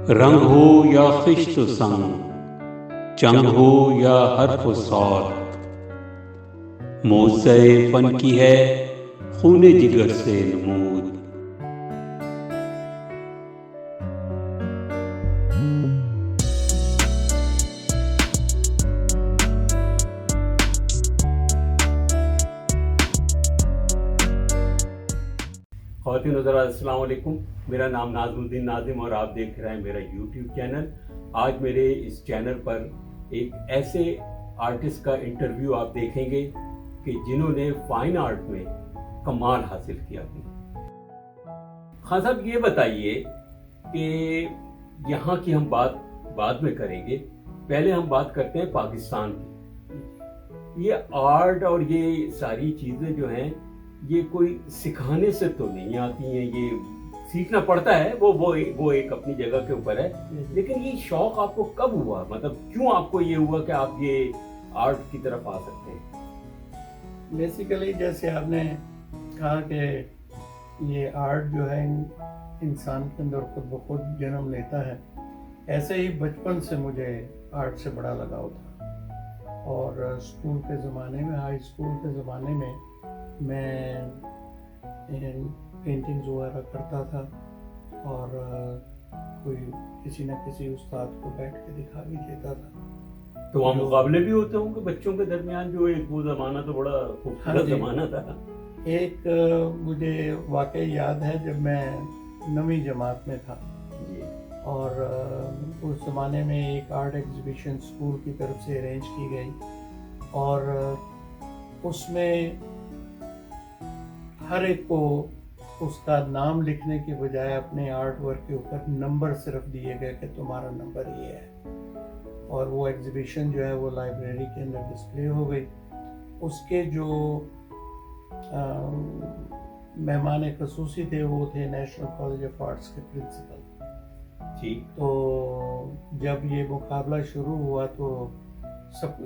رنگ ہو یا خشت و سنگ، چنگ ہو یا حرف و صوت، موزہ فن کی ہے خون جگر سے نمود۔ خواتین حضرات السلام علیکم، میرا نام ناظم الدین ناظم اور آپ دیکھ رہے ہیں میرا یوٹیوب چینل۔ آج میرے اس چینل پر ایک ایسے آرٹسٹ کا انٹرویو آپ دیکھیں گے کہ جنہوں نے فائن آرٹ میں کمال حاصل کیا ہے۔ خان صاحب یہ بتائیے کہ یہاں کی ہم بات بعد میں کریں گے، پہلے ہم بات کرتے ہیں پاکستان کی۔ یہ آرٹ اور یہ ساری چیزیں جو ہیں یہ کوئی سکھانے سے تو نہیں آتی ہیں، یہ سیکھنا پڑتا ہے، وہ ایک اپنی جگہ کے اوپر ہے، لیکن یہ شوق آپ کو کب ہوا؟ مطلب کیوں آپ کو یہ ہوا کہ آپ یہ آرٹ کی طرف آ سکتے ہیں؟ بیسیکلی جیسے آپ نے کہا کہ یہ آرٹ جو ہے انسان کے اندر خود بخود جنم لیتا ہے، ایسے ہی بچپن سے مجھے آرٹ سے بڑا لگاؤ تھا، اور اسکول کے زمانے میں، ہائی اسکول کے زمانے میں میں پینٹنگز وغیرہ کرتا تھا، اور کوئی کسی نہ کسی استاد کو بیٹھ کے دکھا بھی دیتا تھا۔ تو وہاں مقابلے بھی ہوتے ہوں گے بچوں کے درمیان، جو ایک وہ زمانہ تو بڑا خوبصورت زمانہ تھا۔ ایک مجھے واقعی یاد ہے جب میں 9ویں جماعت میں تھا، اور اس زمانے میں ایک آرٹ ایگزیبیشن اسکول کی طرف سے ارینج کی گئی، اور اس میں ہر ایک کو اس کا نام لکھنے کی بجائے اپنے آرٹ ورک کے اوپر نمبر صرف دیے گئے کہ تمہارا نمبر یہ ہے، اور وہ ایگزیبیشن جو ہے وہ لائبریری کے اندر ڈسپلے ہو گئی۔ اس کے جو مہمان خصوصی تھے وہ تھے نیشنل کالج آف آرٹس کے پرنسپل۔ تو جب یہ مقابلہ شروع ہوا تو سب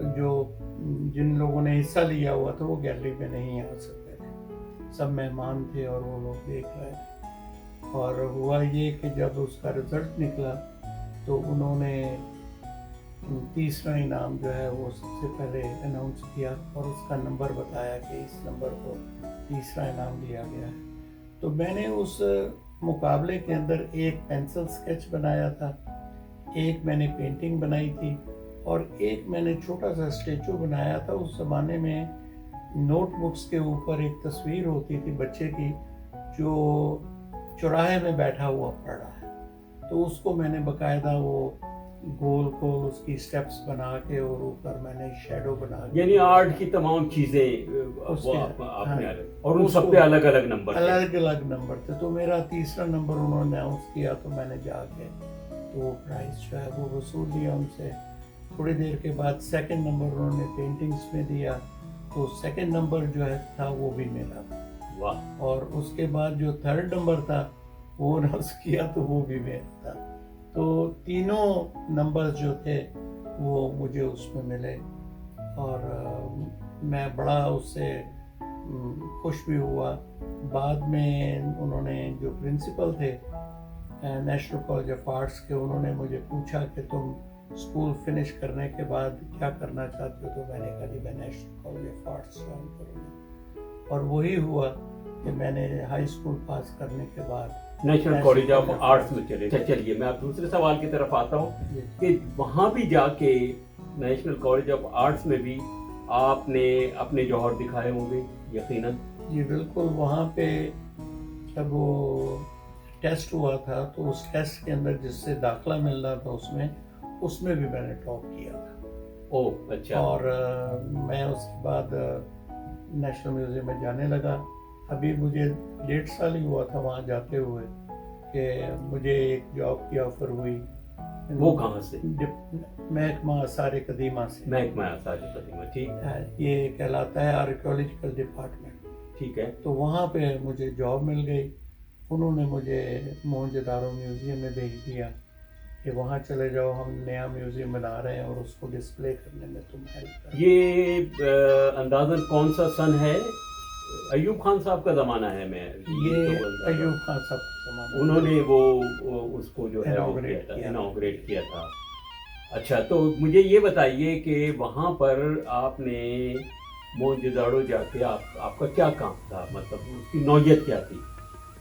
جن لوگوں نے حصہ لیا ہوا تھا وہ گیلری میں نہیں آ سکتے تھے، سب مہمان تھے اور وہ لوگ دیکھ رہے تھے۔ اور ہوا یہ کہ جب اس کا رزلٹ نکلا تو انہوں نے تیسرا انعام جو ہے وہ سب سے پہلے اناؤنس کیا، اور اس کا نمبر بتایا کہ اس نمبر کو تیسرا انعام دیا گیا ہے۔ تو میں نے اس مقابلے کے اندر ایک پینسل اسکیچ بنایا تھا، ایک میں نے پینٹنگ بنائی تھی، اور ایک میں نے چھوٹا سا اسٹیچو بنایا تھا۔ اس زمانے میں نوٹ بکس کے اوپر ایک تصویر ہوتی تھی بچے کی جو چوراہے میں بیٹھا ہوا پڑ رہا ہے، تو اس کو میں نے باقاعدہ وہ گول گول اس کی سٹیپس بنا کے اور اوپر میں نے شیڈو بنا کے، یعنی آرٹ کی تمام چیزیں آپ نے اور ان سب پہ الگ الگ نمبر تھے۔ تو میرا تیسرا نمبر انہوں نے اناؤنس کیا تو میں نے جا کے تو وہ پرائز جو ہے وہ وصول لیا ان سے۔ تھوڑی دیر کے بعد سیکنڈ نمبر انہوں نے پینٹنگز میں دیا، تو سیکنڈ نمبر جو ہے تھا وہ بھی میرا تھا، اور اس کے بعد جو تھرڈ نمبر تھا وہ اناؤنس کیا تو وہ بھی میرا تھا۔ تو تینوں نمبرز جو تھے وہ مجھے اس میں ملے، اور میں بڑا اس سے خوش بھی ہوا۔ بعد میں انہوں نے جو پرنسپل تھے نیشنل کالج آف آرٹس کے، انہوں نے مجھے پوچھا کہ تم اسکول فنش کرنے کے بعد کیا کرنا چاہتے ہو؟ تو میں نے کہا جی میں national college of arts join کروں گا، اور وہی ہوا کہ میں نے ہائی اسکول پاس کرنے کے بعد نیشنل کالج آف آرٹس میں چلے۔ چلیے میں اب دوسرے سوال کی طرف آتا ہوں کہ وہاں بھی جا کے نیشنل کالج آف آرٹس میں بھی آپ نے اپنے جوہر دکھائے ہوں گے یقیناً؟ جی بالکل، وہاں پہ جب وہ ٹیسٹ ہوا تھا تو اس ٹیسٹ کے اندر جس سے داخلہ مل رہا تھا اس میں بھی میں نے ٹاپ کیا تھا۔ اچھا۔ اور میں اس کے بعد نیشنل میوزیم میں جانے لگا۔ ابھی مجھے 1.5 سال ہی ہوا تھا وہاں جاتے ہوئے کہ مجھے ایک جاب کی آفر ہوئی۔ وہ کہاں سے؟ محکمہ آثار قدیمہ سے۔ محکمہ آثار قدیمہ، ٹھیک ہے، یہ کہلاتا ہے آرکیولوجیکل ڈپارٹمنٹ، ٹھیک ہے۔ تو وہاں پہ مجھے جاب مل گئی۔ انہوں نے مجھے موہنجودارو میوزیم میں بھیج دیا کہ وہاں چلے جاؤ، ہم نیا میوزیم بنا رہے ہیں اور اس کو ڈسپلے کرنے میں تم ہیلپ کرو۔ یہ اندازاً کون سا سن ہے؟ ایوب خان صاحب کا زمانہ ہے، میں یہ ایوب خان صاحب کا زمانہ، انہوں نے وہ اس کو جو ہے انوگریٹ کیا تھا۔ اچھا، تو مجھے یہ بتائیے کہ وہاں پر آپ نے موہنجو جا کے آپ کا کیا کام تھا، مطلب اس کی نوعیت کیا تھی؟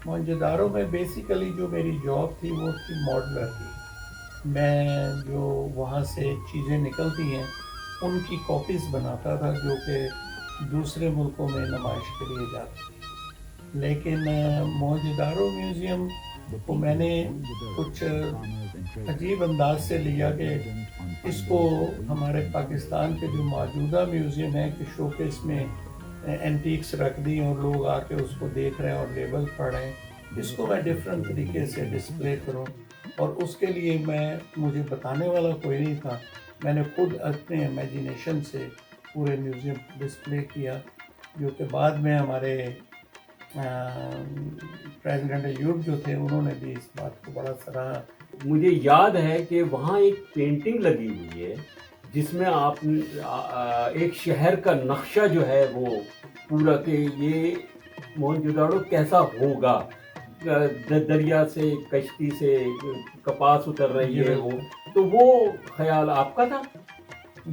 موہنجو میں بیسیکلی جو میری جاب تھی وہ تھی ماڈلر کی، میں جو وہاں سے چیزیں نکلتی ہیں ان کی کاپیز بناتا تھا جو کہ دوسرے ملکوں میں نمائش کے لیے جاتی تھی، لیکن موہنجو میوزیم کو میں نے کچھ عجیب انداز سے لیا کہ اس کو ہمارے پاکستان کے جو موجودہ میوزیم ہے کہ شوکیس میں اینٹیکس رکھ دی اور لوگ آ کے اس کو دیکھ رہے ہیں اور لیبل پڑھ رہے ہیں، اس کو میں ڈفرینٹ طریقے سے ڈسپلے کروں، اور اس کے لیے مجھے بتانے والا کوئی نہیں تھا، میں نے خود اپنے امیجینیشن سے پورے میوزیم ڈسپلے کیا، جو کہ بعد میں ہمارے پریزیڈنٹ ایوب جو تھے انہوں نے بھی اس بات کو بڑا سراہا۔ مجھے یاد ہے کہ وہاں ایک پینٹنگ لگی ہوئی ہے جس میں آپ ایک شہر کا نقشہ جو ہے وہ پورا کہ یہ موہنجو کیسا ہوگا، دریا سے کشتی سے کپاس اتر رہی ہے، وہ تو وہ خیال آپ کا تھا؟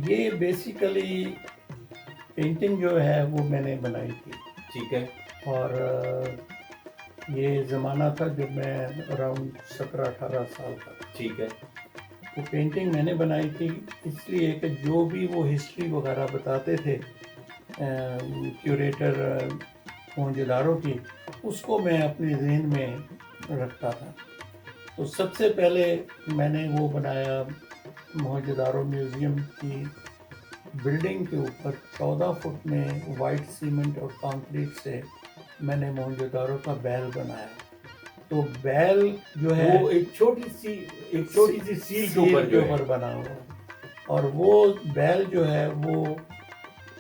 یہ بیسیکلی پینٹنگ جو ہے وہ میں نے بنائی تھی، ٹھیک ہے، اور یہ زمانہ تھا جب میں اراؤنڈ 17-18 سال کا، ٹھیک ہے۔ وہ پینٹنگ میں نے بنائی تھی اس لیے کہ جو بھی وہ ہسٹری وغیرہ بتاتے تھے کیوریٹر موہنجو کی، اس کو میں اپنے ذہن میں رکھتا تھا۔ تو سب سے پہلے میں نے وہ بنایا موہنجو میوزیم کی بلڈنگ کے اوپر 14 فٹ میں وائٹ سیمنٹ اور کانکریٹ سے میں نے موہنجو کا بیل بنایا۔ تو بیل جو ہے وہ ایک چھوٹی سی سیل کے اوپر بنا ہوا، اور وہ بیل جو ہے وہ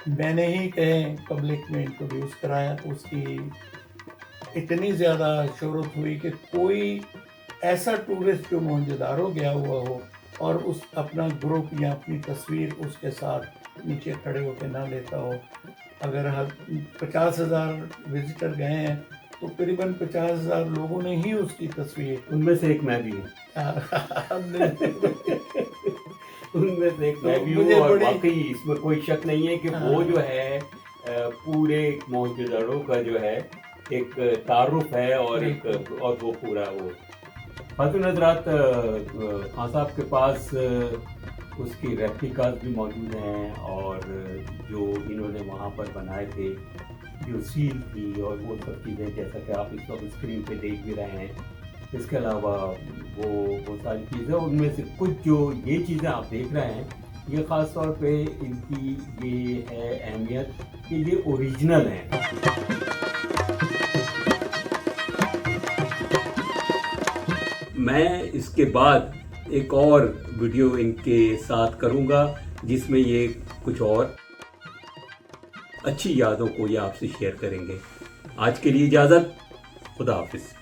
میں نے ہی کہیں پبلک میں انٹروڈیوس کرایا، تو اس کی اتنی زیادہ شہرت ہوئی کہ کوئی ایسا ٹورسٹ جو موہنجو گیا ہوا ہو اور اس اپنا گروپ یا اپنی تصویر اس کے ساتھ نیچے کھڑے ہو کے نہ لیتا ہو۔ اگر 50,000 وزٹر گئے ہیں تو قریباً 50,000 لوگوں نے ہی اس کی تصویر، ان میں سے ایک میں بھی ہوں، ان میں سے ایک میں بھی ہوں، اور واقعی اس میں کوئی شک نہیں ہے کہ وہ جو ہے پورے موہنجو کا جو ہے ایک تعارف ہے، اور وہ پورا وہ خاتون حضرات، خان صاحب کے پاس اس کی ریپلیکاز بھی موجود ہیں، اور جو انہوں نے وہاں پر بنائے تھے جو سیل تھی اور وہ سب چیزیں جیسا کہ آپ اس وقت اسکرین پہ دیکھ بھی رہے ہیں۔ اس کے علاوہ وہ ساری چیزیں، ان میں سے کچھ جو یہ چیزیں آپ دیکھ رہے ہیں، یہ خاص طور پہ ان کی یہ ہے اہمیت کہ یہ اوریجنل ہیں۔ میں اس کے بعد ایک اور ویڈیو ان کے ساتھ کروں گا جس میں یہ کچھ اور اچھی یادوں کو یہ آپ سے شیئر کریں گے۔ آج کے لیے اجازت، خدا حافظ۔